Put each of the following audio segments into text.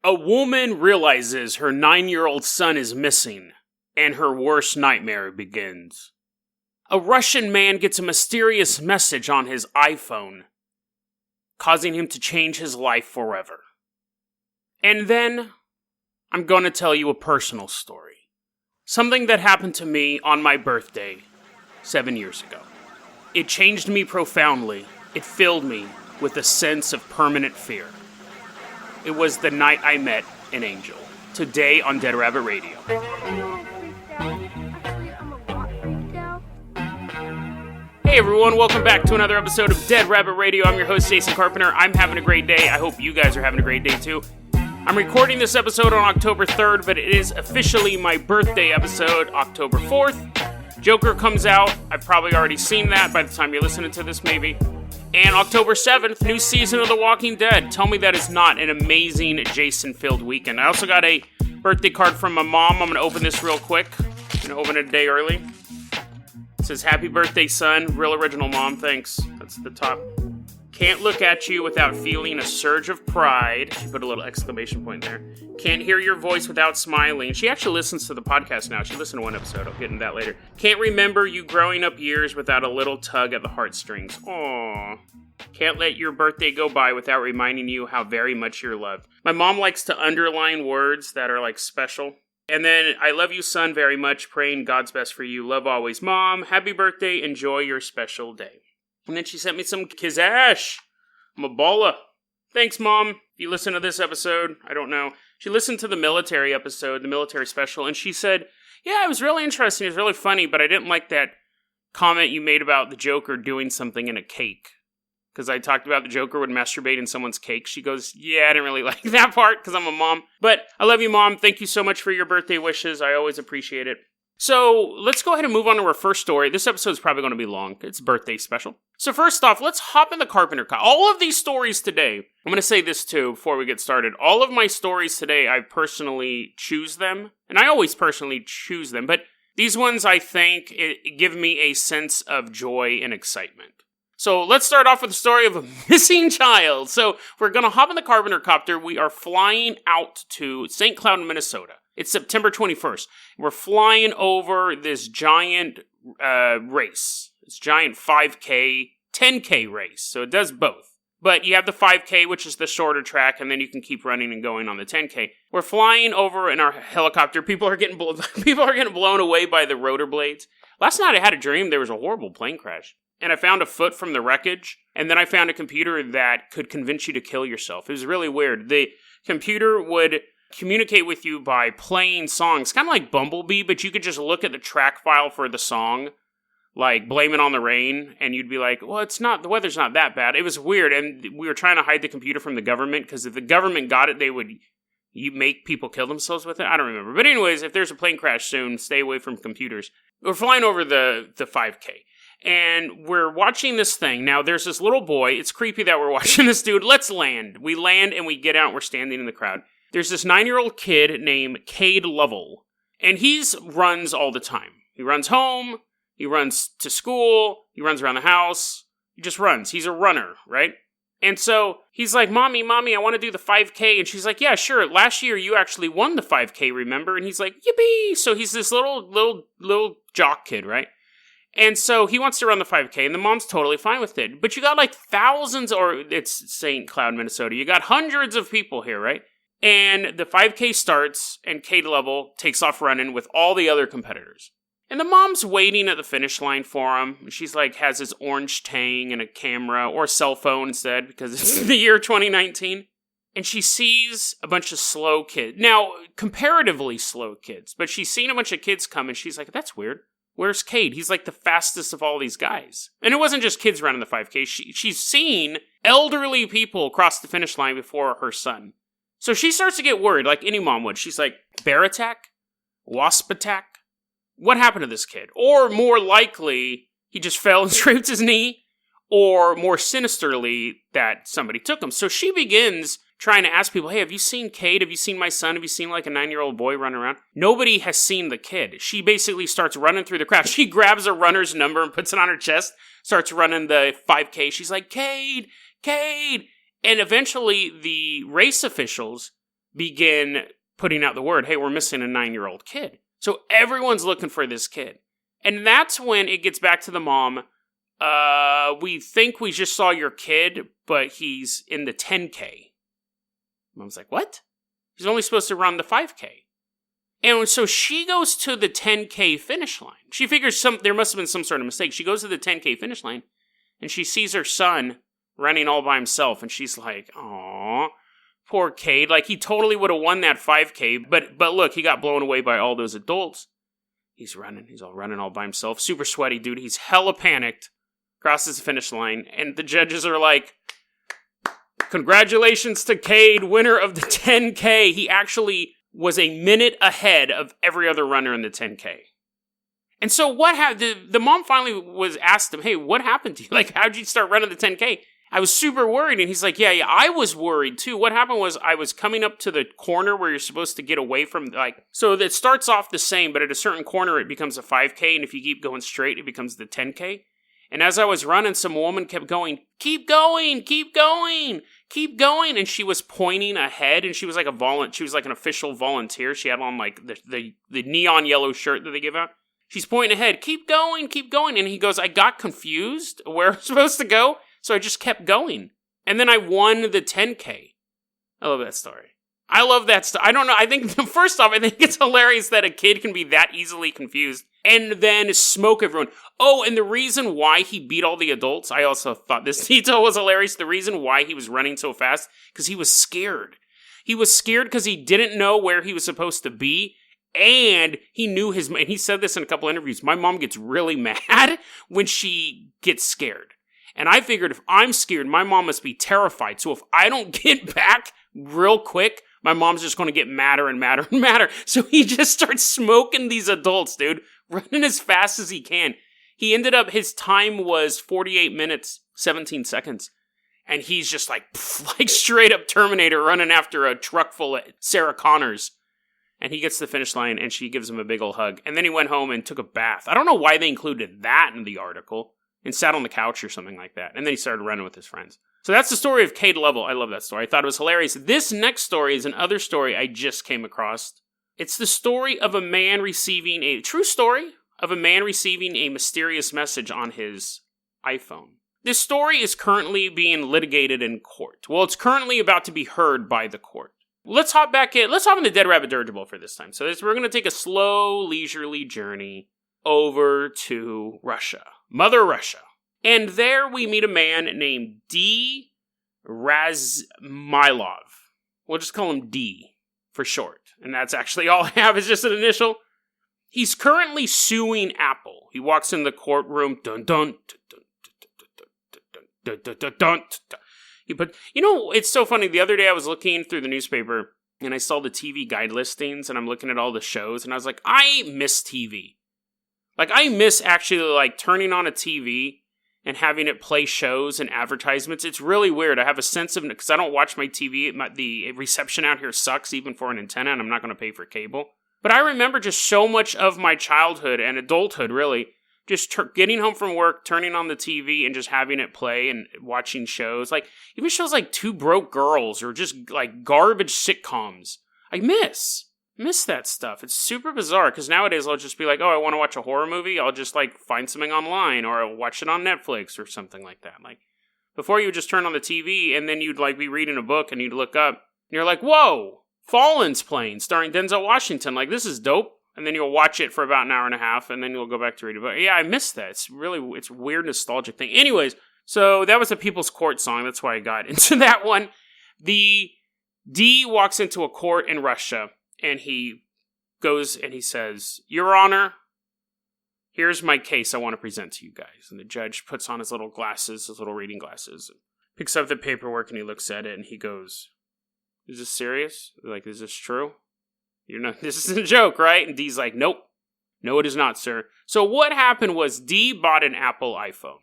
A woman realizes her 9-year-old son is missing, and her worst nightmare begins. A Russian man gets a mysterious message on his iPhone, causing him to change his life forever. And then, I'm going to tell you a personal story. Something that happened to me on my birthday 7 years ago. It changed me profoundly. It filled me with a sense of permanent fear. It was the night I met an angel. Today on Dead Rabbit Radio. Hey everyone, welcome back to another episode of Dead Rabbit Radio. I'm your host, Jason Carpenter. I'm having a great day. I hope you guys are having a great day too. I'm recording this episode on October 3rd, but it is officially my birthday episode, October 4th. Joker comes out. I've probably already seen that by the time you're listening to this, maybe. And October 7th, new season of The Walking Dead. Tell me that is not an amazing Jason-filled weekend. I also got a birthday card from my mom. I'm going to open this real quick. I'm going to open it a day early. It says, "Happy birthday, son. Real original, Mom. Thanks." That's the top. "Can't look at you without feeling a surge of pride." She put a little exclamation point there. "Can't hear your voice without smiling." She actually listens to the podcast now. She listened to one episode. I'll get into that later. "Can't remember you growing up years without a little tug at the heartstrings." Aww. "Can't let your birthday go by without reminding you how very much you're loved." My mom likes to underline words that are like special. And then, "I love you, son, very much. Praying God's best for you. Love always, Mom. Happy birthday. Enjoy your special day." And then she sent me some Kizash. I'm a baller. Thanks, Mom. If you listen to this episode, I don't know. She listened to the military episode, the military special, and she said, "Yeah, it was really interesting. It was really funny, but I didn't like that comment you made about the Joker doing something in a cake. Because I talked about the Joker would masturbate in someone's cake." She goes, "Yeah, I didn't really like that part because I'm a mom. But I love you, Mom. Thank you so much for your birthday wishes. I always appreciate it." So let's go ahead and move on to our first story. This episode is probably going to be long. It's a birthday special. So first off, let's hop in the Carpenter car. All of these stories today, I'm going to say this too before we get started. All of my stories today, I personally choose them. And I always personally choose them. But these ones, I think, give me a sense of joy and excitement. So let's start off with the story of a missing child. So we're going to hop in the Carpenter copter. We are flying out to St. Cloud, Minnesota. It's September 21st. We're flying over this giant race. This giant 5K, 10K race. So it does both. But you have the 5K, which is the shorter track, and then you can keep running and going on the 10K. We're flying over in our helicopter. People are getting blown away by the rotor blades. Last night I had a dream there was a horrible plane crash. And I found a foot from the wreckage, and then I found a computer that could convince you to kill yourself. It was really weird. The computer would communicate with you by playing songs, kind of like Bumblebee, but you could just look at the track file for the song, like Blame It on the Rain, and you'd be like, well, the weather's not that bad. It was weird, and we were trying to hide the computer from the government, because if the government got it, you make people kill themselves with it? I don't remember. But anyways, if there's a plane crash soon, stay away from computers. We're flying over the 5K. And we're watching this thing. Now, there's this little boy. It's creepy that we're watching this dude. Let's land. We land and we get out. We're standing in the crowd. There's this 9-year-old kid named Cade Lovell. And he runs all the time. He runs home. He runs to school. He runs around the house. He just runs. He's a runner, right? And so he's like, Mommy, I want to do the 5K. And she's like, yeah, sure. Last year you actually won the 5K, remember? And he's like, yippee. So he's this little jock kid, right? And so he wants to run the 5K, and the mom's totally fine with it. But you got like thousands, or it's St. Cloud, Minnesota. You got hundreds of people here, right? And the 5K starts, and Cade Lovell takes off running with all the other competitors. And the mom's waiting at the finish line for him. She's like, has his orange Tang and a camera, or a cell phone instead, because it's the year 2019. And she sees a bunch of slow kids. Now, comparatively slow kids. But she's seen a bunch of kids come, and she's like, that's weird. Where's Cade? He's like the fastest of all these guys. And it wasn't just kids running the 5K. She's seen elderly people cross the finish line before her son. So she starts to get worried, like any mom would. She's like, bear attack? Wasp attack? What happened to this kid? Or more likely, he just fell and scraped his knee. Or more sinisterly, that somebody took him. So she begins trying to ask people, hey, have you seen Cade? Have you seen my son? Have you seen like a 9-year-old boy running around? Nobody has seen the kid. She basically starts running through the crowd. She grabs a runner's number and puts it on her chest, starts running the 5K. She's like, Cade! And eventually the race officials begin putting out the word, hey, we're missing a 9-year-old kid. So everyone's looking for this kid. And that's when it gets back to the mom. We think we just saw your kid, but he's in the 10K. Mom's like, what? He's only supposed to run the 5K. And so she goes to the 10K finish line. She figures there must have been some sort of mistake. She goes to the 10K finish line, and she sees her son running all by himself, and she's like, aw, poor Cade. Like, he totally would have won that 5K, but look, he got blown away by all those adults. He's all running all by himself. Super sweaty, dude. He's hella panicked. Crosses the finish line, and the judges are like, congratulations to Cade, winner of the 10K. He actually was a minute ahead of every other runner in the 10K. And so what happened? The mom finally was asked him, hey, what happened to you? Like, how'd you start running the 10K? I was super worried. And he's like, yeah, I was worried too. What happened was I was coming up to the corner where you're supposed to get away from, so it starts off the same, but at a certain corner, it becomes a 5K. And if you keep going straight, it becomes the 10K. And as I was running, some woman kept going, keep going, keep going, keep going. And she was pointing ahead, and she was like she was like an official volunteer. She had on like the neon yellow shirt that they give out. She's pointing ahead, keep going, keep going. And he goes, I got confused where I'm supposed to go, so I just kept going. And then I won the 10K. I love that story. I love that stuff. I don't know. I think, first off, I think it's hilarious that a kid can be that easily confused and then smoke everyone. Oh, and the reason why he beat all the adults, I also thought this detail was hilarious. The reason why he was running so fast, because he was scared. He was scared because he didn't know where he was supposed to be, and he knew and he said this in a couple interviews, my mom gets really mad when she gets scared. And I figured if I'm scared, my mom must be terrified. So if I don't get back real quick, my mom's just going to get madder and madder and madder. So he just starts smoking these adults, dude, running as fast as he can. He ended up, his time was 48 minutes, 17 seconds. And he's just like straight up Terminator running after a truck full of Sarah Connors. And he gets to the finish line, and she gives him a big ol' hug. And then he went home and took a bath. I don't know why they included that in the article. And sat on the couch or something like that. And then he started running with his friends. So that's the story of Cade Lovell. I love that story. I thought it was hilarious. This next story is another story I just came across. It's the story of a man receiving a true story of a man receiving a mysterious message on his iPhone. This story is currently being litigated in court. Well, it's currently about to be heard by the court. Let's hop in the Dead Rabbit Dirigible for this time. So we're going to take a slow, leisurely journey over to Russia. Mother Russia. And there we meet a man named D. Razmylov. We'll just call him D for short. And that's actually all I have is just an initial. He's currently suing Apple. He walks in the courtroom. Dun dun dun dun dun dun dun dun. But you know, it's so funny. The other day I was looking through the newspaper and I saw the TV guide listings and I'm looking at all the shows and I was like, I miss TV. Like, I miss actually, turning on a TV and having it play shows and advertisements. It's really weird. I have a sense of, because I don't watch my TV, the reception out here sucks, even for an antenna, and I'm not going to pay for cable. But I remember just so much of my childhood and adulthood, really, just getting home from work, turning on the TV, and just having it play and watching shows. Like, even shows like Two Broke Girls or just, garbage sitcoms. I miss that stuff. It's super bizarre, because nowadays I'll just be like, oh, I want to watch a horror movie, I'll just, find something online, or I'll watch it on Netflix, or something like that. Before you would just turn on the TV, and then you'd, be reading a book, and you'd look up, and you're like, whoa, Fallen's playing, starring Denzel Washington, this is dope, and then you'll watch it for about an hour and a half, and then you'll go back to read a book. Yeah, I miss that. It's a weird nostalgic thing. Anyways, so that was a People's Court song, that's why I got into that one. The D walks into a court in Russia, and he goes and he says, Your Honor, here's my case I want to present to you guys. And the judge puts on his little reading glasses, and picks up the paperwork, and he looks at it, and he goes, Is this serious? Is this true? This isn't a joke, right? And D's like, Nope. No, it is not, sir. So what happened was D bought an Apple iPhone.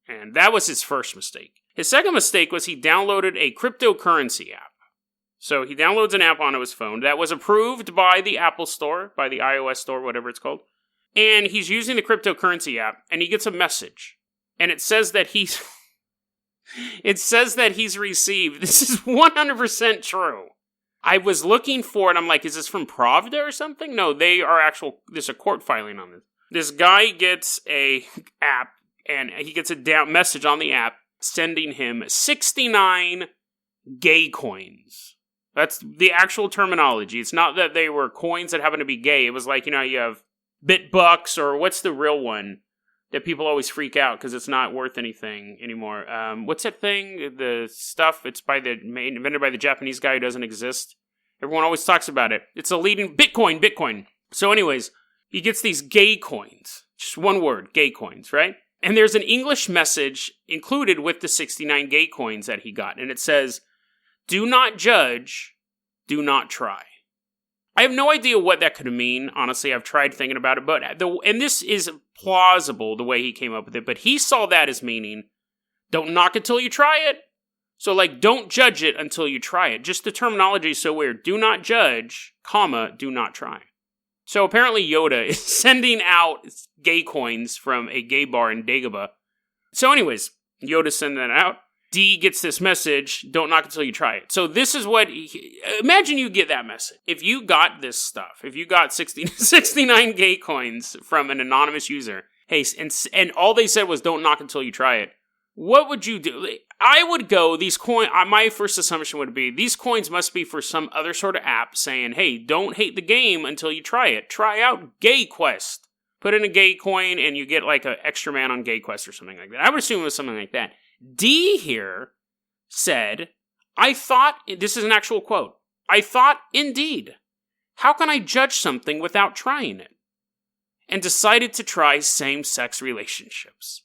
And that was his first mistake. His second mistake was he downloaded a cryptocurrency app. So he downloads an app onto his phone that was approved by the Apple Store, by the iOS Store, whatever it's called. And he's using the cryptocurrency app, and he gets a message. And it says that he's received, this is 100% true. I was looking for it. I'm like, is this from Pravda or something? No, there's a court filing on this. This guy gets a app, and he gets a message on the app sending him 69 gay coins. That's the actual terminology. It's not that they were coins that happen to be gay. It was like, you have BitBucks, or what's the real one that people always freak out because it's not worth anything anymore? What's that thing? The stuff, it's invented by the Japanese guy who doesn't exist. Everyone always talks about it. It's a leading Bitcoin. So anyways, he gets these gay coins. Just one word, gay coins, right? And there's an English message included with the 69 gay coins that he got. And it says, "Do not judge, do not try." I have no idea what that could mean. Honestly, I've tried thinking about it. And this is plausible the way he came up with it. But he saw that as meaning, don't knock until you try it. So like, don't judge it until you try it. Just the terminology is so weird. Do not judge, do not try. So apparently Yoda is sending out gay coins from a gay bar in Dagobah. So anyways, Yoda's sending that out. D gets this message, don't knock until you try it. So this is what, imagine you get that message. If you got this stuff, if you got 69 gay coins from an anonymous user, hey, and all they said was don't knock until you try it, what would you do? I would go, my first assumption would be, these coins must be for some other sort of app saying, hey, don't hate the game until you try it. Try out Gay Quest. Put in a gay coin and you get like an extra man on Gay Quest or something like that. I would assume it was something like that. D here said, I thought, this is an actual quote, I thought, indeed, how can I judge something without trying it? And decided to try same-sex relationships.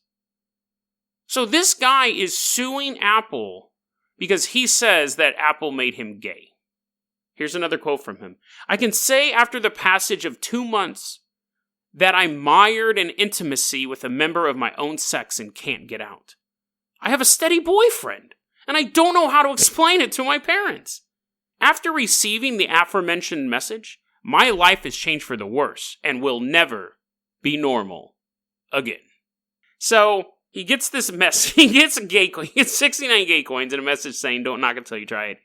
So this guy is suing Apple because he says that Apple made him gay. Here's another quote from him. I can say after the passage of 2 months that I mired in intimacy with a member of my own sex and can't get out. I have a steady boyfriend, and I don't know how to explain it to my parents. After receiving the aforementioned message, my life has changed for the worse and will never be normal again. So he gets this message. He gets 69 gay coins and a message saying, don't knock until you try it.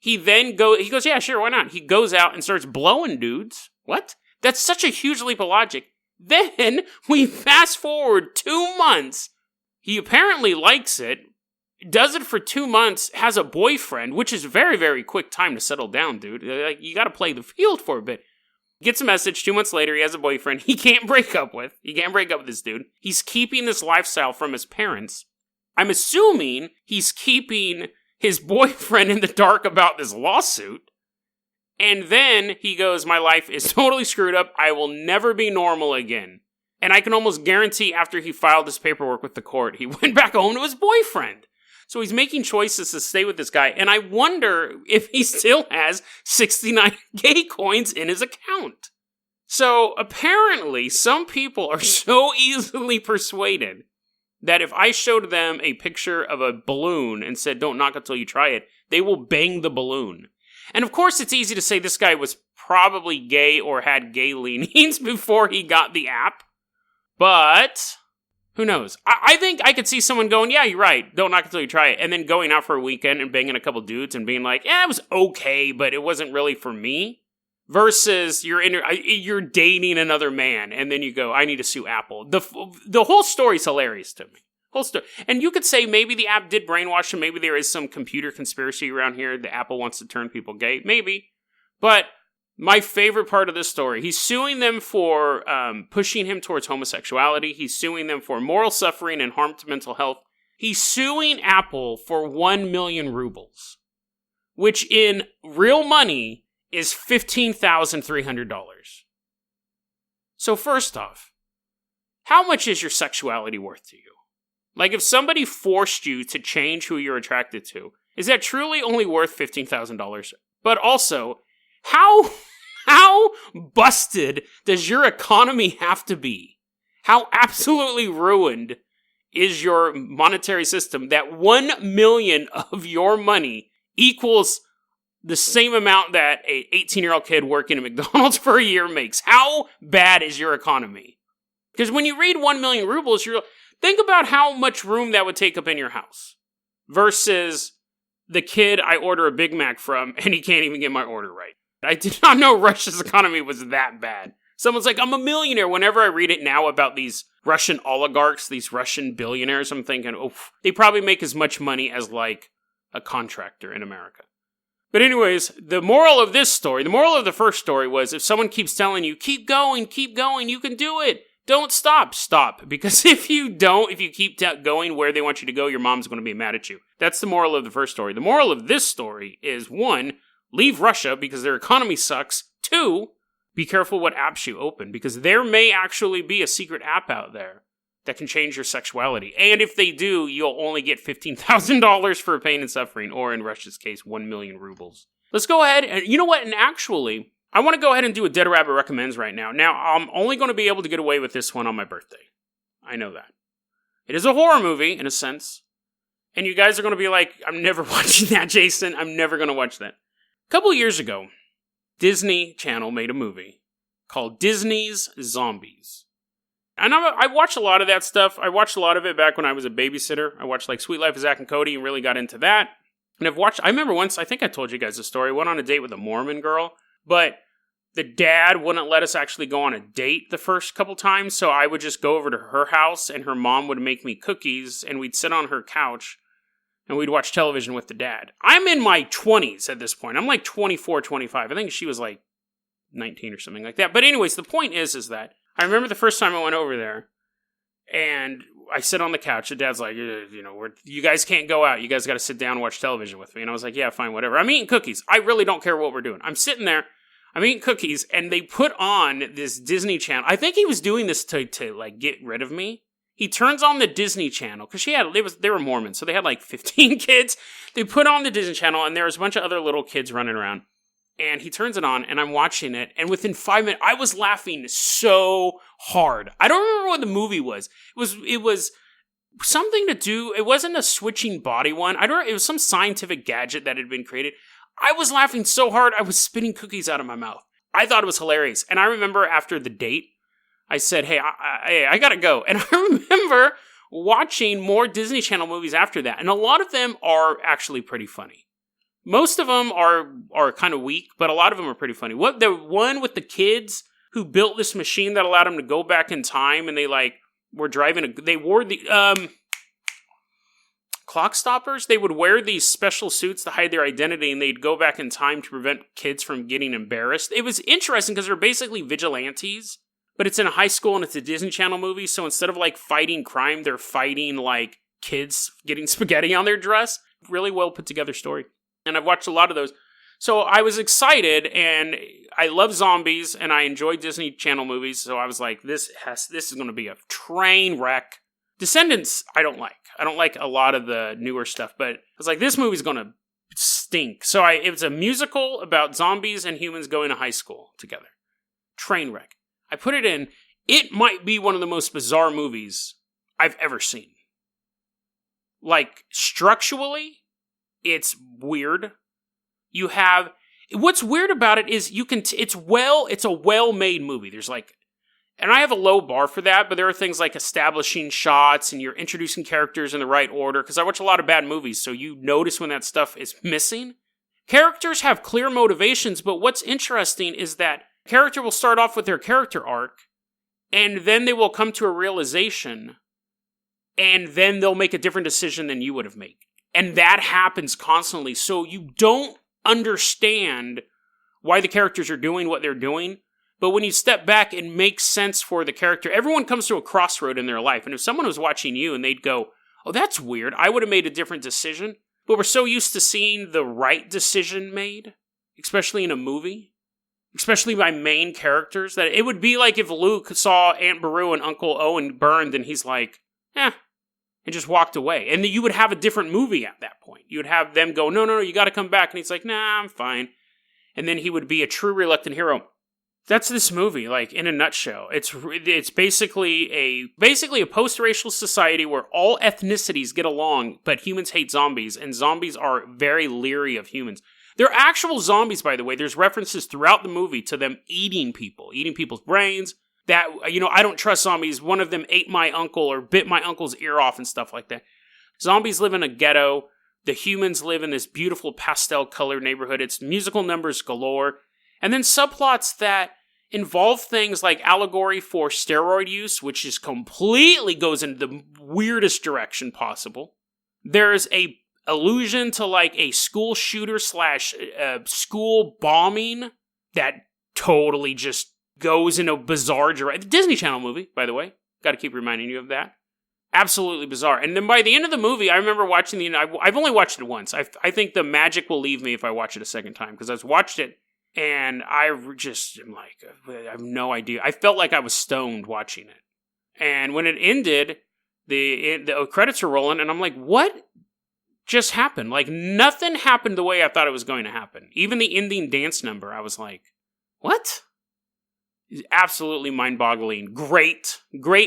He goes, yeah, sure, why not? He goes out and starts blowing dudes. What? That's such a huge leap of logic. Then we fast forward 2 months. He apparently likes it, does it for 2 months, has a boyfriend, which is very, very quick time to settle down, dude. Like, you gotta play the field for a bit. Gets a message 2 months later, he has a boyfriend he can't break up with. He can't break up with this dude. He's keeping this lifestyle from his parents. I'm assuming he's keeping his boyfriend in the dark about this lawsuit. And then he goes, my life is totally screwed up. I will never be normal again. And I can almost guarantee after he filed his paperwork with the court, he went back home to his boyfriend. So he's making choices to stay with this guy. And I wonder if he still has 69 gay coins in his account. So apparently some people are so easily persuaded that if I showed them a picture of a balloon and said, don't knock until you try it, they will bang the balloon. And of course it's easy to say this guy was probably gay or had gay leanings before he got the app. But who knows? I think I could see someone going, yeah, you're right, don't knock until you try it, and then going out for a weekend and banging a couple dudes and being like, yeah, it was okay, but it wasn't really for me. Versus you're dating another man, and then you go, I need to sue Apple. The whole story's hilarious to me. Whole story. And you could say maybe the app did brainwash him, maybe there is some computer conspiracy around here, the Apple wants to turn people gay, maybe. But my favorite part of this story, he's suing them for pushing him towards homosexuality. He's suing them for moral suffering and harm to mental health. He's suing Apple for 1 million rubles, which in real money is $15,300. So first off, how much is your sexuality worth to you? Like if somebody forced you to change who you're attracted to, is that truly only worth $15,000? But also, how busted does your economy have to be? How absolutely ruined is your monetary system that 1 million of your money equals the same amount that a 18-year-old kid working at McDonald's for a year makes? How bad is your economy? Because when you read 1 million rubles, think about how much room that would take up in your house versus the kid I order a Big Mac from, and he can't even get my order right. I did not know Russia's economy was that bad. Someone's like, I'm a millionaire. Whenever I read it now about these Russian oligarchs, these Russian billionaires, I'm thinking, oh, they probably make as much money as, like, a contractor in America. But anyways, the moral of this story, the moral of the first story was, if someone keeps telling you, keep going, you can do it. Don't stop. Stop. Because if you keep going where they want you to go, your mom's going to be mad at you. That's the moral of the first story. The moral of this story is, 1, leave Russia because their economy sucks. 2, be careful what apps you open, because there may actually be a secret app out there that can change your sexuality. And if they do, you'll only get $15,000 for pain and suffering, or in Russia's case, 1 million rubles. Let's go ahead, and you know what? And actually, I want to go ahead and do a Dead Rabbit Recommends right now. Now, I'm only going to be able to get away with this one on my birthday. I know that. It is a horror movie, in a sense. And you guys are going to be like, I'm never watching that, Jason. I'm never going to watch that. A couple years ago, Disney Channel made a movie called Disney's Zombies. And I watched a lot of that stuff. I watched a lot of it back when I was a babysitter. I watched like Sweet Life of Zack and Cody and really got into that. And I remember once, I think I told you guys the story, I went on a date with a Mormon girl, but the dad wouldn't let us actually go on a date the first couple times, so I would just go over to her house and her mom would make me cookies and we'd sit on her couch and we'd watch television with the dad. I'm in my 20s at this point. I'm like 24, 25. I think she was like 19 or something like that. But anyways, the point is that I remember the first time I went over there, and I sit on the couch. The dad's like, you guys can't go out. You guys got to sit down and watch television with me. And I was like, yeah, fine, whatever. I'm eating cookies. I really don't care what we're doing. I'm sitting there. I'm eating cookies, and they put on this Disney Channel. I think he was doing this to like get rid of me. He turns on the Disney Channel, because they were Mormons, so they had like 15 kids. They put on the Disney Channel, and there was a bunch of other little kids running around. And he turns it on, and I'm watching it, and within 5 minutes, I was laughing so hard. I don't remember what the movie was. It was something to do, it wasn't a switching body one. It was some scientific gadget that had been created. I was laughing so hard, I was spitting cookies out of my mouth. I thought it was hilarious. And I remember after the date, I said, hey, I gotta go. And I remember watching more Disney Channel movies after that. And a lot of them are actually pretty funny. Most of them are kind of weak, but a lot of them are pretty funny. The one with the kids who built this machine that allowed them to go back in time, and they were driving they wore the clock stoppers. They would wear these special suits to hide their identity, and they'd go back in time to prevent kids from getting embarrassed. It was interesting because they're basically vigilantes, but it's in a high school and it's a Disney Channel movie. So instead of fighting crime, they're fighting kids getting spaghetti on their dress. Really well put together story. And I've watched a lot of those. So I was excited, and I love zombies, and I enjoy Disney Channel movies. So I was like, this is going to be a train wreck. Descendants, I don't like. I don't like a lot of the newer stuff, but I was like, this movie's going to stink. So it was a musical about zombies and humans going to high school together. Train wreck. I put it in. It might be one of the most bizarre movies I've ever seen. Structurally, it's weird. What's weird about it is it's a well-made movie. There's and I have a low bar for that, but there are things like establishing shots and you're introducing characters in the right order, because I watch a lot of bad movies, so you notice when that stuff is missing. Characters have clear motivations, but what's interesting is that character will start off with their character arc, and then they will come to a realization, and then they'll make a different decision than you would have made. And that happens constantly, so you don't understand why the characters are doing what they're doing. But when you step back, it makes sense for the character. Everyone comes to a crossroad in their life. And if someone was watching you and they'd go, oh, that's weird, I would have made a different decision. But we're so used to seeing the right decision made, especially in a movie, especially by main characters, that it would be like if Luke saw Aunt Beru and Uncle Owen burned and he's like, and just walked away. And you would have a different movie at that point. You would have them go, no, you got to come back. And he's like, nah, I'm fine. And then he would be a true reluctant hero. That's this movie, in a nutshell. It's basically a post-racial society where all ethnicities get along, but humans hate zombies, and zombies are very leery of humans. They're actual zombies, by the way. There's references throughout the movie to them eating people's brains. That, I don't trust zombies. One of them ate my uncle or bit my uncle's ear off and stuff like that. Zombies live in a ghetto. The humans live in this beautiful pastel-colored neighborhood. It's musical numbers galore. And then subplots that involve things like allegory for steroid use, which is completely goes into the weirdest direction possible. There's a allusion to like a school shooter / school bombing that totally just goes in a bizarre direction. Disney Channel movie, by the way. Got to keep reminding you of that. Absolutely bizarre. And then by the end of the movie, I remember watching I've only watched it once. I think the magic will leave me if I watch it a second time, because I've watched it and I just am like, I have no idea. I felt like I was stoned watching it. And when it ended, the credits are rolling, and I'm like, what just happened? Like, nothing happened the way I thought it was going to happen. Even the ending dance number, I was like, what? It's absolutely mind-boggling. Great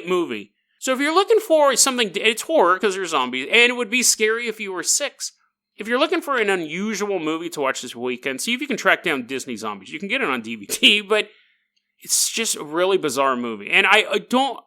movie. So if you're looking for something, it's horror because there's zombies, and it would be scary if you were 6. If you're looking for an unusual movie to watch this weekend, see if you can track down Disney Zombies. You can get it on DVD, but it's just a really bizarre movie. And the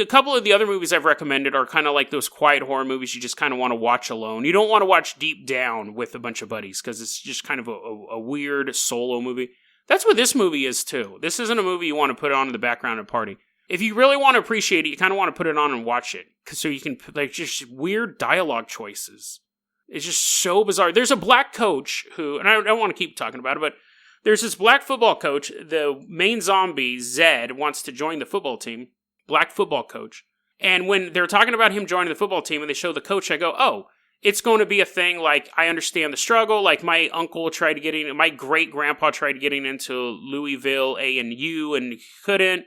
couple of the other movies I've recommended are kind of like those quiet horror movies you just kind of want to watch alone. You don't want to watch Deep Down with a bunch of buddies because it's just kind of a weird solo movie. That's what this movie is too. This isn't a movie you want to put on in the background at a party. If you really want to appreciate it, you kind of want to put it on and watch it. So you can, like, just weird dialogue choices. It's just so bizarre. There's a black coach who, and I don't want to keep talking about it, but there's this black football coach. The main zombie, Zed, wants to join the football team. Black football coach. And when they're talking about him joining the football team and they show the coach, I go, oh, it's going to be a thing like, I understand the struggle. Like, my uncle tried to get in, my great-grandpa tried getting into Louisville A&U and he couldn't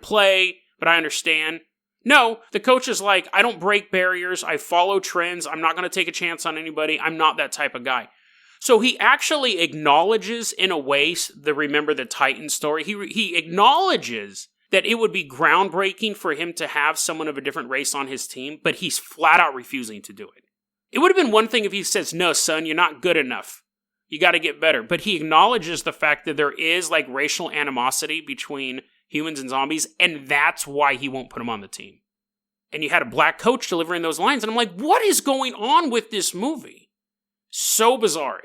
play, but I understand. No, the coach is like, I don't break barriers, I follow trends, I'm not going to take a chance on anybody, I'm not that type of guy. So he actually acknowledges, in a way, the Remember the Titans story. He acknowledges that it would be groundbreaking for him to have someone of a different race on his team, but he's flat out refusing to do it. It would have been one thing if he says, no, son, you're not good enough. You got to get better. But he acknowledges the fact that there is like racial animosity between humans and zombies, and that's why he won't put them on the team. And you had a black coach delivering those lines, and I'm like, what is going on with this movie? So bizarre.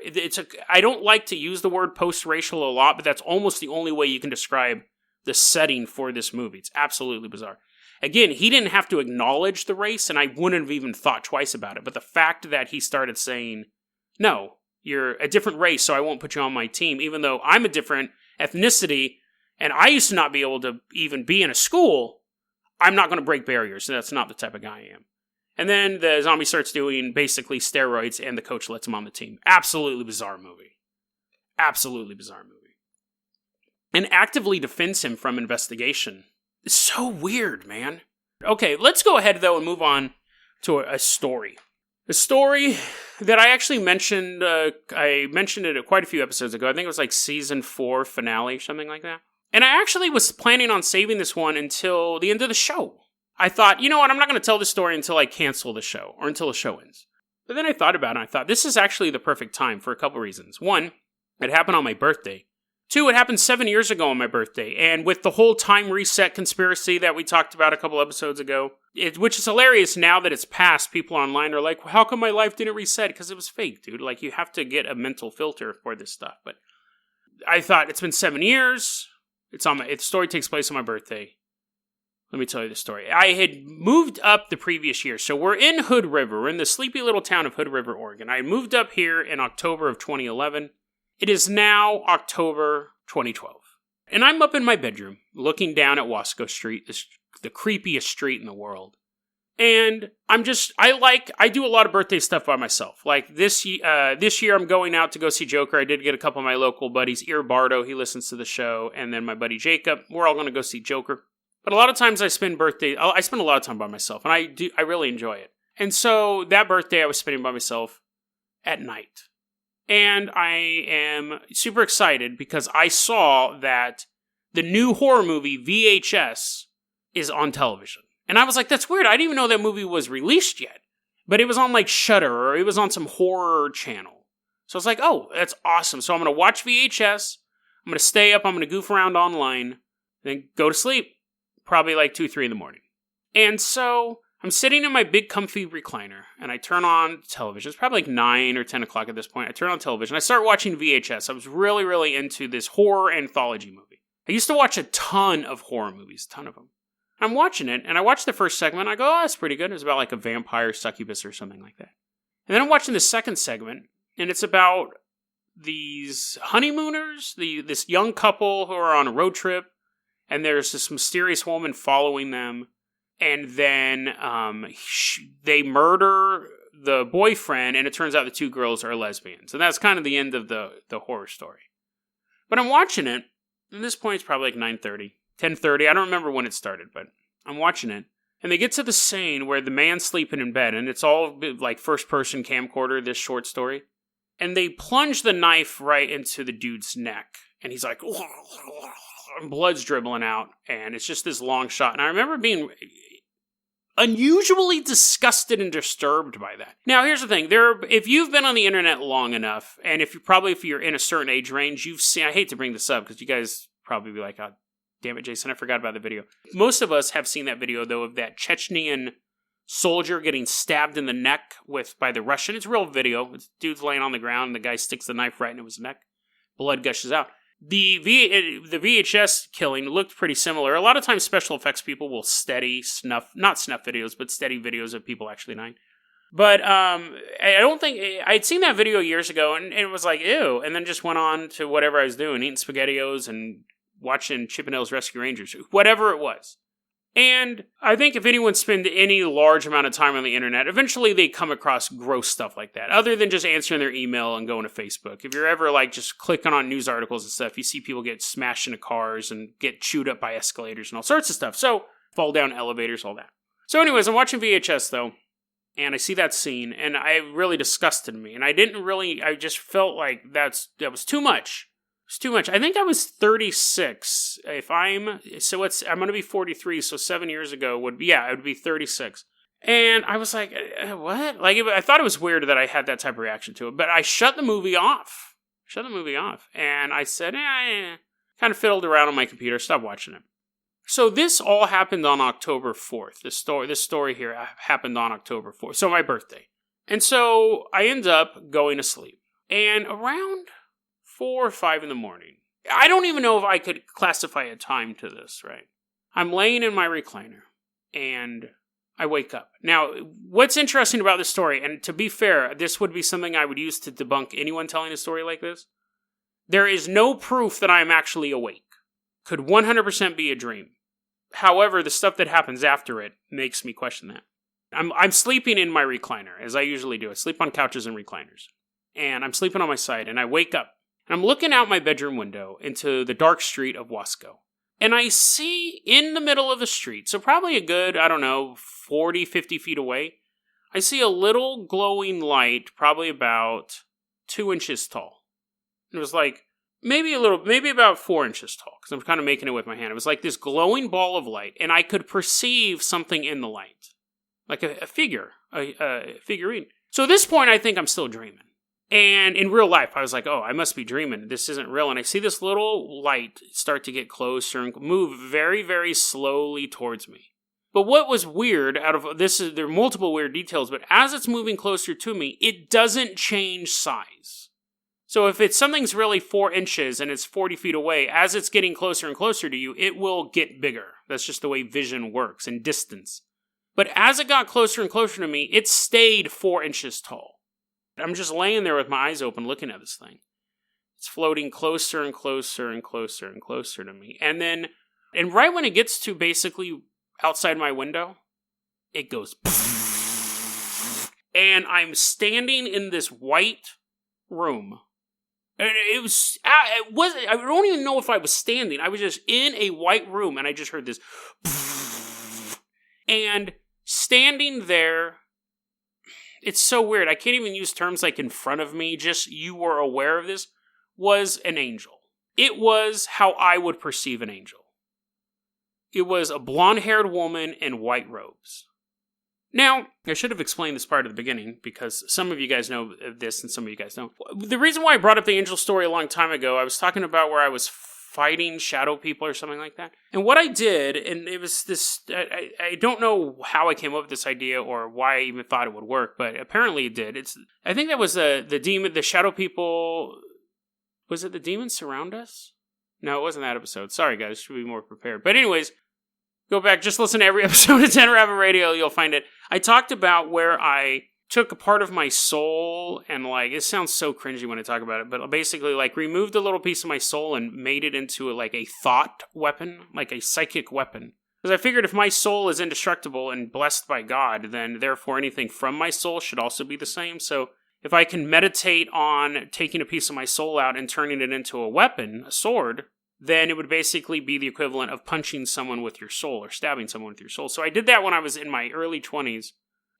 I don't like to use the word post-racial a lot, but that's almost the only way you can describe the setting for this movie. It's absolutely bizarre. Again, he didn't have to acknowledge the race, and I wouldn't have even thought twice about it, but the fact that he started saying, no, you're a different race, so I won't put you on my team, even though I'm a different ethnicity, and I used to not be able to even be in a school, I'm not going to break barriers. That's not the type of guy I am. And then the zombie starts doing basically steroids, and the coach lets him on the team. Absolutely bizarre movie. Absolutely bizarre movie. And actively defends him from investigation. It's so weird, man. Okay, let's go ahead, though, and move on to a story. A story that I actually mentioned, I mentioned it quite a few episodes ago. I think it was like season 4 finale or something like that. And I actually was planning on saving this one until the end of the show. I thought, you know what, I'm not going to tell this story until I cancel the show, or until the show ends. But then I thought about it, and I thought, this is actually the perfect time for a couple reasons. One, it happened on my birthday. 2, it happened 7 years ago on my birthday, and with the whole time reset conspiracy that we talked about a couple episodes ago, which is hilarious now that it's passed, people online are like, well, how come my life didn't reset? Because it was fake, dude. Like, you have to get a mental filter for this stuff. But I thought, it's been 7 years, the story takes place on my birthday. Let me tell you the story. I had moved up the previous year, so we're in Hood River. We're in the sleepy little town of Hood River, Oregon. I moved up here in October of 2011. It is now October 2012. And I'm up in my bedroom, looking down at Wasco Street, the creepiest street in the world. And I do a lot of birthday stuff by myself. Like this year I'm going out to go see Joker. I did get a couple of my local buddies, Eerbud, he listens to the show, and then my buddy Jacob. We're all going to go see Joker. But a lot of times I spend a lot of time by myself, and I really enjoy it. And so that birthday I was spending by myself at night. And I am super excited because I saw that the new horror movie, VHS, is on television. And I was like, that's weird. I didn't even know that movie was released yet. But it was on like Shudder, or it was on some horror channel. So I was like, oh, that's awesome. So I'm going to watch VHS. I'm going to stay up. I'm going to goof around online. Then go to sleep. Probably like 2, 3 in the morning. And so I'm sitting in my big comfy recliner, and I turn on television. It's probably like 9 or 10 o'clock at this point. I turn on television. I start watching VHS. I was really, really into this horror anthology movie. I used to watch a ton of horror movies, a ton of them. I'm watching it, and I watch the first segment, and I go, oh, that's pretty good. It's about like a vampire succubus or something like that. And then I'm watching the second segment, and it's about these honeymooners, this young couple who are on a road trip, and there's this mysterious woman following them. And then they murder the boyfriend, and it turns out the two girls are lesbians. And that's kind of the end of the horror story. But I'm watching it, and at this point it's probably like 9:30, 10:30. I don't remember when it started, but I'm watching it. And they get to the scene where the man's sleeping in bed, and it's all like first-person camcorder, this short story. And they plunge the knife right into the dude's neck. And he's like, and blood's dribbling out, and it's just this long shot. And I remember being unusually disgusted and disturbed by that. Now, here's the thing. If you've been on the internet long enough, and if you're in a certain age range, you've seen, I hate to bring this up, because you guys probably be like, oh, damn it, Jason, I forgot about the video. Most of us have seen that video, though, of that Chechnyan soldier getting stabbed in the neck by the Russian. It's a real video. It's dude's laying on the ground, and the guy sticks the knife right into his neck. Blood gushes out. The VHS killing looked pretty similar. A lot of times special effects people will not snuff videos, but steady videos of people actually dying. But I don't think, I'd seen that video years ago, and it was like, ew, and then just went on to whatever I was doing, eating SpaghettiOs and watching Chip and Dale's Rescue Rangers, whatever it was. And I think if anyone spends any large amount of time on the internet, eventually they come across gross stuff like that, other than just answering their email and going to Facebook. If you're ever like just clicking on news articles and stuff, you see people get smashed into cars and get chewed up by escalators and all sorts of stuff. So, fall down elevators, all that. So anyways, I'm watching VHS though, and I see that scene, and it really disgusted me. And I just felt like that was too much. It's too much. I think I was 36. I'm going to be 43, so 7 years ago it would be 36. And I was like, what? Like, I thought it was weird that I had that type of reaction to it, but I shut the movie off. And I said, kind of fiddled around on my computer, stopped watching it. So this all happened on October 4th. This story here happened on October 4th, so my birthday. And so I end up going to sleep. And around 4 or 5 in the morning. I don't even know if I could classify a time to this, right? I'm laying in my recliner, and I wake up. Now, what's interesting about this story, and to be fair, this would be something I would use to debunk anyone telling a story like this. There is no proof that I am actually awake. Could 100% be a dream. However, the stuff that happens after it makes me question that. I'm sleeping in my recliner, as I usually do. I sleep on couches and recliners. And I'm sleeping on my side, and I wake up. I'm looking out my bedroom window into the dark street of Wasco. And I see in the middle of the street, so probably a good, 40, 50 feet away, I see a little glowing light, probably about 2 inches tall. It was like, maybe about 4 inches tall, because I'm kind of making it with my hand. It was like this glowing ball of light, and I could perceive something in the light. Like a figure, a figurine. So at this point, I think I'm still dreaming. And in real life, I was like, oh, I must be dreaming. This isn't real. And I see this little light start to get closer and move very, very slowly towards me. But what was weird out of this is there are multiple weird details, but as it's moving closer to me, it doesn't change size. So if something's really 4 inches and it's 40 feet away, as it's getting closer and closer to you, it will get bigger. That's just the way vision works and distance. But as it got closer and closer to me, it stayed 4 inches tall. I'm just laying there with my eyes open looking at this thing. It's floating closer and closer and closer and closer to me. And right when it gets to basically outside my window, it goes and I'm standing in this white room. And I don't even know if I was standing. I was just in a white room, and I just heard this and standing there. It's so weird. I can't even use terms like in front of me, just you were aware of this, was an angel. It was how I would perceive an angel. It was a blonde-haired woman in white robes. Now, I should have explained this part at the beginning, because some of you guys know this and some of you guys don't. The reason why I brought up the angel story a long time ago, I was talking about where I was fighting shadow people or something like that. And what I did, and it was this, I don't know how I came up with this idea or why I even thought it would work, but apparently it did. I think that was the shadow people, was it the demons surround us? No, it wasn't that episode. Sorry guys, should be more prepared. But anyways, go back, just listen to every episode of 10 Rabbit Radio, you'll find it. I talked about where I took a part of my soul and it sounds so cringy when I talk about it, but basically removed a little piece of my soul and made it into a thought weapon, like a psychic weapon. Because I figured if my soul is indestructible and blessed by God, then therefore anything from my soul should also be the same. So if I can meditate on taking a piece of my soul out and turning it into a weapon, a sword, then it would basically be the equivalent of punching someone with your soul or stabbing someone with your soul. So I did that when I was in my early 20s.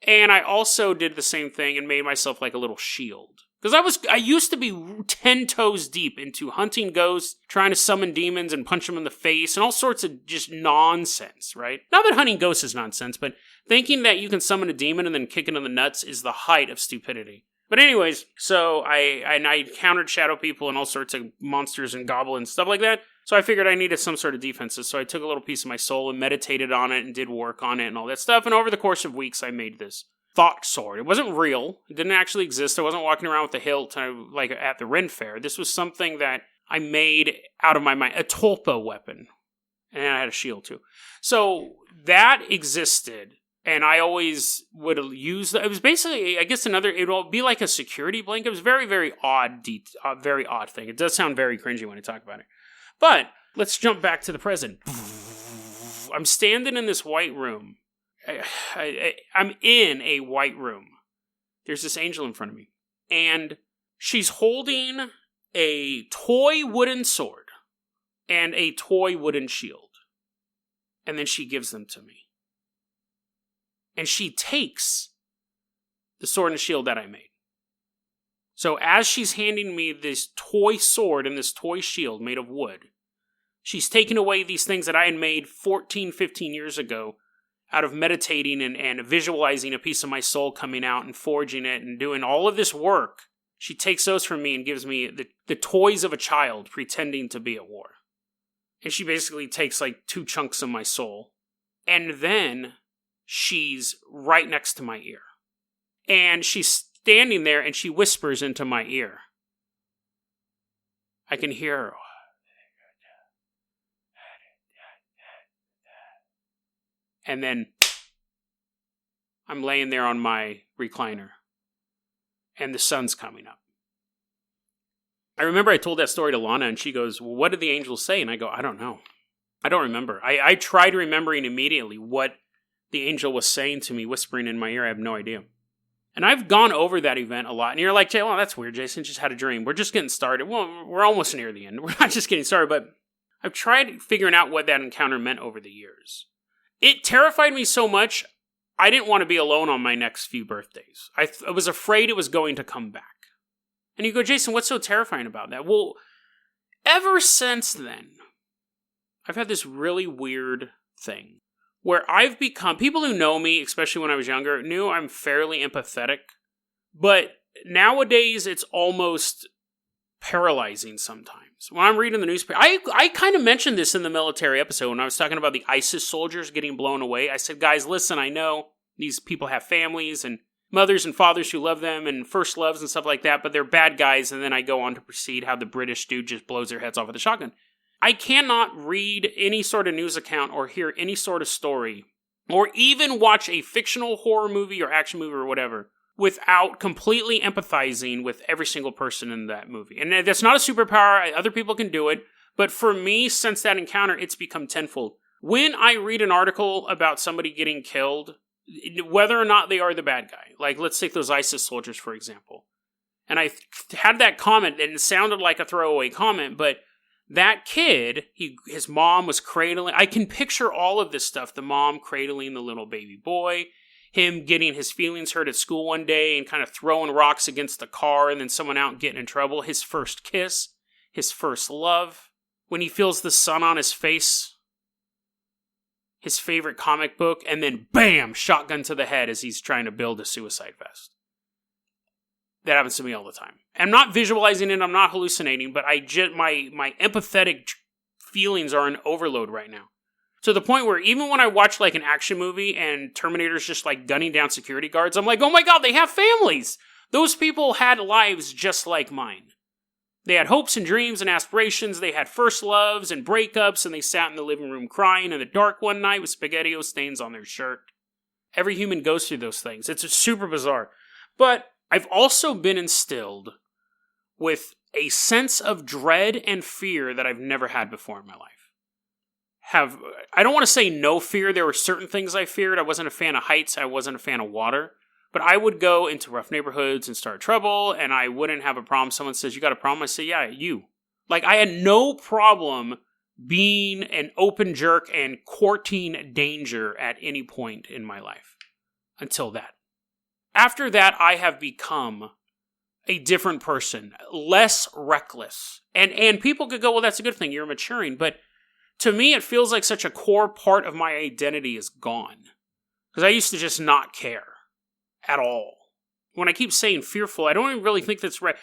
And I also did the same thing and made myself like a little shield. Because I used to be 10 toes deep into hunting ghosts, trying to summon demons and punch them in the face, and all sorts of just nonsense, right? Not that hunting ghosts is nonsense, but thinking that you can summon a demon and then kick it in the nuts is the height of stupidity. But anyways, so I encountered shadow people and all sorts of monsters and goblins, stuff like that. So I figured I needed some sort of defenses. So I took a little piece of my soul and meditated on it and did work on it and all that stuff. And over the course of weeks, I made this thought sword. It wasn't real. It didn't actually exist. I wasn't walking around with a hilt like at the Ren Fair. This was something that I made out of my mind. A tulpa weapon. And I had a shield too. So that existed. And I always would use it was basically, I guess it will be like a security blanket. It was very, very very odd thing. It does sound very cringy when I talk about it. But let's jump back to the present. I'm standing in this white room. I'm in a white room. There's this angel in front of me. And she's holding a toy wooden sword and a toy wooden shield. And then she gives them to me. And she takes the sword and shield that I made. So as she's handing me this toy sword and this toy shield made of wood, she's taking away these things that I had made 14, 15 years ago out of meditating and visualizing a piece of my soul coming out and forging it and doing all of this work. She takes those from me and gives me the toys of a child pretending to be at war. And she basically takes 2 chunks of my soul. And then she's right next to my ear. And she's standing there and she whispers into my ear. I can hear her. And then I'm laying there on my recliner. And the sun's coming up. I remember I told that story to Lana and she goes, well, what did the angels say? And I go, I don't know. I don't remember. I tried remembering immediately what the angel was saying to me, whispering in my ear. I have no idea. And I've gone over that event a lot. And you're like, well, that's weird, Jason. Just had a dream. We're just getting started. Well, we're almost near the end. We're not just getting started, but I've tried figuring out what that encounter meant over the years. It terrified me so much, I didn't want to be alone on my next few birthdays. I was afraid it was going to come back. And you go, Jason, what's so terrifying about that? Well, ever since then, I've had this really weird thing where I've become, people who know me, especially when I was younger, knew I'm fairly empathetic. But nowadays, it's almost paralyzing sometimes. When I'm reading the newspaper, I kind of mentioned this in the military episode when I was talking about the ISIS soldiers getting blown away. I said, guys, listen, I know these people have families and mothers and fathers who love them and first loves and stuff like that, but they're bad guys. And then I go on to proceed how the British dude just blows their heads off with a shotgun. I cannot read any sort of news account or hear any sort of story or even watch a fictional horror movie or action movie or whatever without completely empathizing with every single person in that movie. And that's not a superpower. Other people can do it. But for me, since that encounter, it's become tenfold. When I read an article about somebody getting killed, whether or not they are the bad guy, like let's take those ISIS soldiers, for example. And I had that comment, and it sounded like a throwaway comment, but that kid, his mom was cradling. I can picture all of this stuff. The mom cradling the little baby boy. Him getting his feelings hurt at school one day and kind of throwing rocks against the car and then someone out getting in trouble. His first kiss. His first love. When he feels the sun on his face. His favorite comic book. And then bam! Shotgun to the head as he's trying to build a suicide vest. That happens to me all the time. I'm not visualizing it, I'm not hallucinating, but my empathetic feelings are in overload right now. To the point where even when I watch like an action movie and Terminator's just like gunning down security guards, I'm like, oh my god, they have families! Those people had lives just like mine. They had hopes and dreams and aspirations, they had first loves and breakups, and they sat in the living room crying in the dark one night with SpaghettiO stains on their shirt. Every human goes through those things. It's super bizarre. But I've also been instilled with a sense of dread and fear that I've never had before in my life. I don't want to say no fear. There were certain things I feared. I wasn't a fan of heights. I wasn't a fan of water. But I would go into rough neighborhoods and start trouble, and I wouldn't have a problem. Someone says, you got a problem? I say, yeah, you. Like, I had no problem being an open jerk and courting danger at any point in my life. Until that. After that, I have become a different person. Less reckless. And people could go, well, that's a good thing. You're maturing. But to me, it feels like such a core part of my identity is gone. Because I used to just not care. At all. When I keep saying fearful, I don't even really think that's right.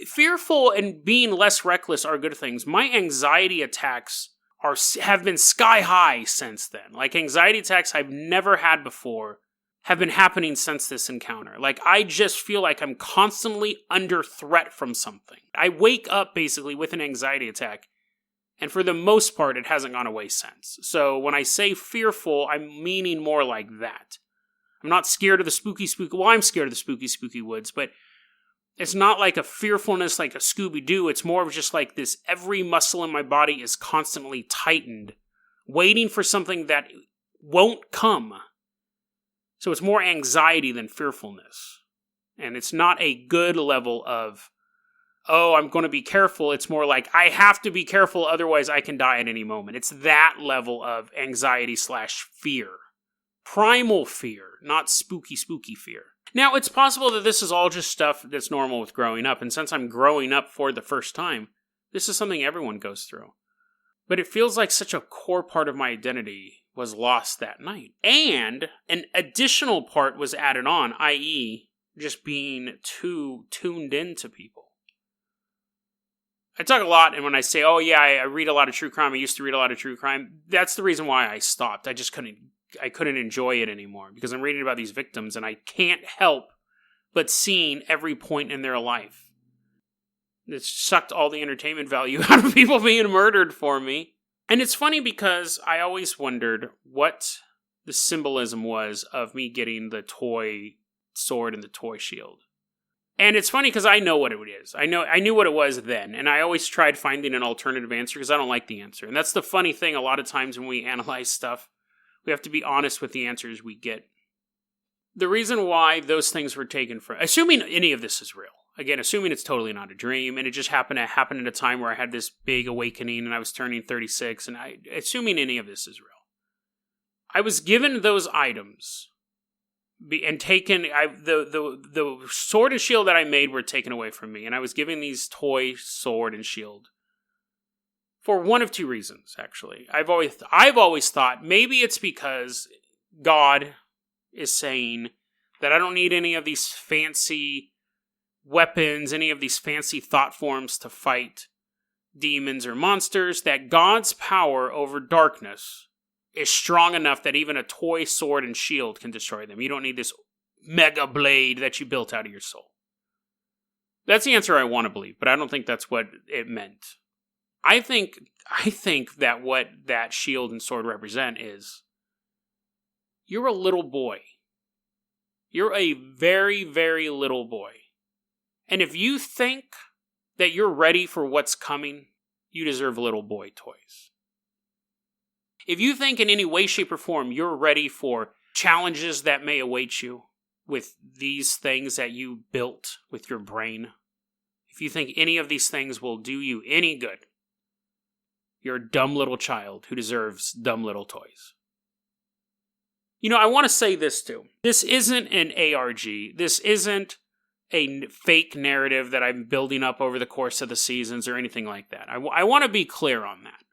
Fearful and being less reckless are good things. My anxiety attacks have been sky high since then. Like, anxiety attacks I've never had before have been happening since this encounter. Like, I just feel like I'm constantly under threat from something. I wake up basically with an anxiety attack, and for the most part, it hasn't gone away since. So when I say fearful, I'm meaning more like that. I'm not scared of the spooky. Well, I'm scared of the spooky woods, but it's not like a fearfulness like a Scooby-Doo. It's more of just like this, every muscle in my body is constantly tightened, waiting for something that won't come. So it's more anxiety than fearfulness. And it's not a good level of, oh, I'm going to be careful. It's more like, I have to be careful, otherwise I can die at any moment. It's that level of anxiety/fear. Primal fear, not spooky fear. Now, it's possible that this is all just stuff that's normal with growing up, and since I'm growing up for the first time, this is something everyone goes through. But it feels like such a core part of my identity was lost that night. And an additional part was added on, i.e., just being too tuned into people. I talk a lot, and when I say, oh yeah, I read a lot of true crime, I used to read a lot of true crime, that's the reason why I stopped. I couldn't enjoy it anymore because I'm reading about these victims and I can't help but seeing every point in their life. It sucked all the entertainment value out of people being murdered for me. And it's funny because I always wondered what the symbolism was of me getting the toy sword and the toy shield. And it's funny because I know what it is. I knew what it was then, and I always tried finding an alternative answer because I don't like the answer. And that's the funny thing a lot of times when we analyze stuff. We have to be honest with the answers we get. The reason why those things were taken from, assuming any of this is real, again, assuming it's totally not a dream, and it just happened to happen at a time where I had this big awakening and I was turning 36, and assuming any of this is real, I was given those items and taken, the sword and shield that I made were taken away from me, and I was given these toy sword and shield for one of two reasons, actually. I've always thought maybe it's because God is saying that I don't need any of these fancy weapons, any of these fancy thought forms to fight demons or monsters, that God's power over darkness is strong enough that even a toy sword and shield can destroy them. You don't need this mega blade that you built out of your soul. That's the answer I want to believe, but I don't think that's what it meant. I think that what that shield and sword represent is you're a little boy. You're a very, very little boy. And if you think that you're ready for what's coming, you deserve little boy toys. If you think in any way, shape, or form you're ready for challenges that may await you with these things that you built with your brain, if you think any of these things will do you any good, you're a dumb little child who deserves dumb little toys. You know, I want to say this too. This isn't an ARG. This isn't a fake narrative that I'm building up over the course of the seasons or anything like that. I want to be clear on that.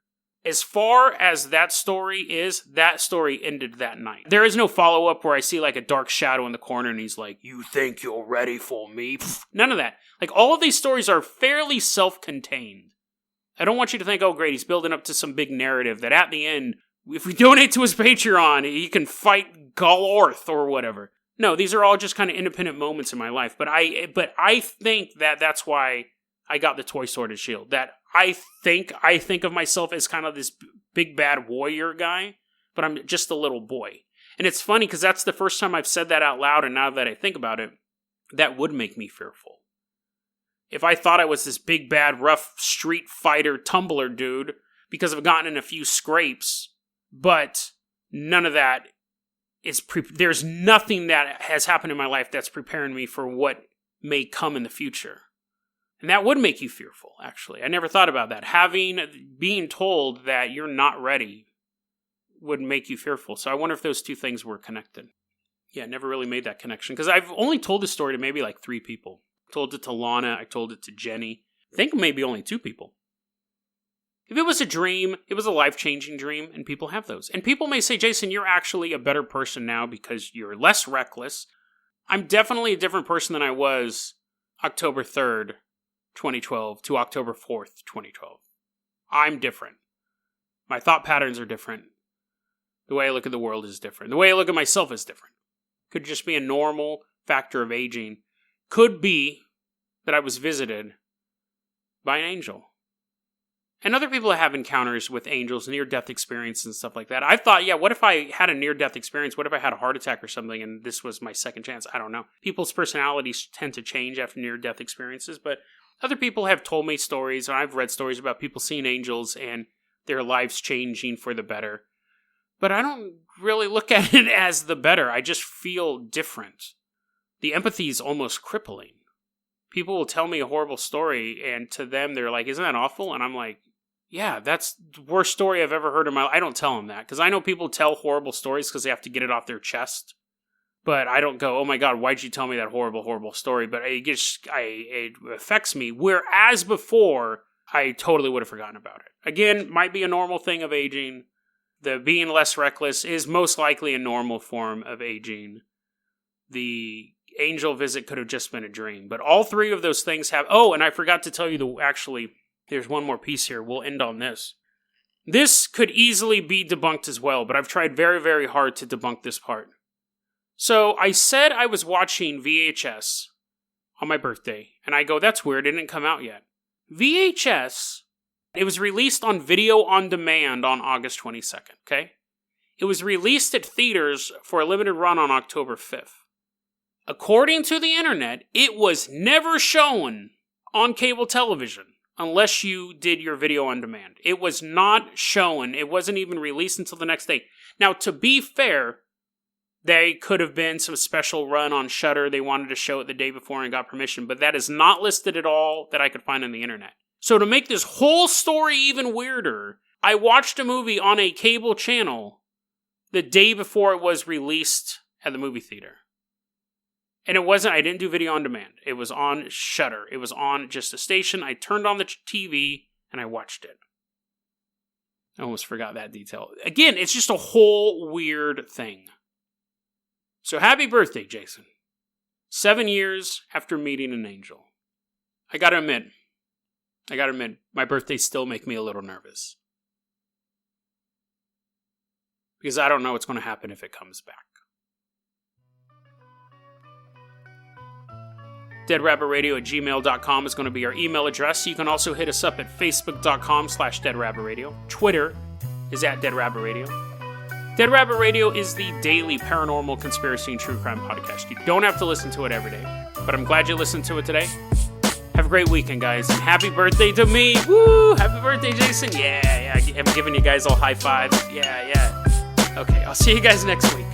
As far as that story ended that night. There is no follow-up where I see like a dark shadow in the corner and he's like, you think you're ready for me? None of that. Like, all of these stories are fairly self-contained. I don't want you to think, oh great, he's building up to some big narrative that at the end, if we donate to his Patreon, he can fight Golorth or whatever. No, these are all just kind of independent moments in my life. But I think that that's why I got the toy sword and shield. That I think of myself as kind of this big bad warrior guy, but I'm just a little boy. And it's funny because that's the first time I've said that out loud, and now that I think about it, that would make me fearful. If I thought I was this big bad rough street fighter tumbler dude because I've gotten in a few scrapes, but none of that is there's nothing that has happened in my life that's preparing me for what may come in the future. And that would make you fearful, actually. I never thought about that. Being told that you're not ready would make you fearful. So I wonder if those two things were connected. Yeah, I never really made that connection. Because I've only told this story to maybe like 3 people. I told it to Lana. I told it to Jenny. I think maybe only 2 people. If it was a dream, it was a life-changing dream, and people have those. And people may say, Jason, you're actually a better person now because you're less reckless. I'm definitely a different person than I was October 3rd, 2012 to October 4th, 2012. I'm different. My thought patterns are different. The way I look at the world is different. The way I look at myself is different. Could just be a normal factor of aging. Could be that I was visited by an angel. And other people have encounters with angels, near-death experiences and stuff like that. I thought, yeah, what if I had a near-death experience? What if I had a heart attack or something and this was my second chance? I don't know. People's personalities tend to change after near-death experiences, but other people have told me stories, and I've read stories about people seeing angels and their lives changing for the better. But I don't really look at it as the better. I just feel different. The empathy is almost crippling. People will tell me a horrible story, and to them, they're like, isn't that awful? And I'm like, yeah, that's the worst story I've ever heard in my life. I don't tell them that, because I know people tell horrible stories because they have to get it off their chest. But I don't go, oh my God, why'd you tell me that horrible, horrible story? But it affects me, whereas before, I totally would have forgotten about it. Again, might be a normal thing of aging. The being less reckless is most likely a normal form of aging. The angel visit could have just been a dream. But all 3 of those things have... Oh, and I forgot to tell you, actually, there's one more piece here. We'll end on this. This could easily be debunked as well, but I've tried very, very hard to debunk this part. So I said I was watching VHS on my birthday, and I go, that's weird, it didn't come out yet. VHS, it was released on video on demand on August 22nd, okay? It was released at theaters for a limited run on October 5th. According to the internet, it was never shown on cable television unless you did your video on demand. It was not shown. It wasn't even released until the next day. Now, to be fair, they could have been some special run on Shudder. They wanted to show it the day before and got permission, but that is not listed at all that I could find on the internet. So to make this whole story even weirder, I watched a movie on a cable channel the day before it was released at the movie theater. And I didn't do video on demand. It was on Shudder. It was on just a station. I turned on the TV and I watched it. I almost forgot that detail. Again, it's just a whole weird thing. So happy birthday, Jason. 7 years after meeting an angel. I gotta admit, my birthdays still make me a little nervous. Because I don't know what's going to happen if it comes back. deadrabbitradio@gmail.com is going to be our email address. You can also hit us up at facebook.com/deadrabbitradio. Twitter is @deadrabbitradio. Dead Rabbit Radio is the daily paranormal conspiracy and true crime podcast. You don't have to listen to it every day, but I'm glad you listened to it today. Have a great weekend, guys, and happy birthday to me. Woo! Happy birthday, Jason. Yeah. I'm giving you guys all high fives. Yeah. Okay, I'll see you guys next week.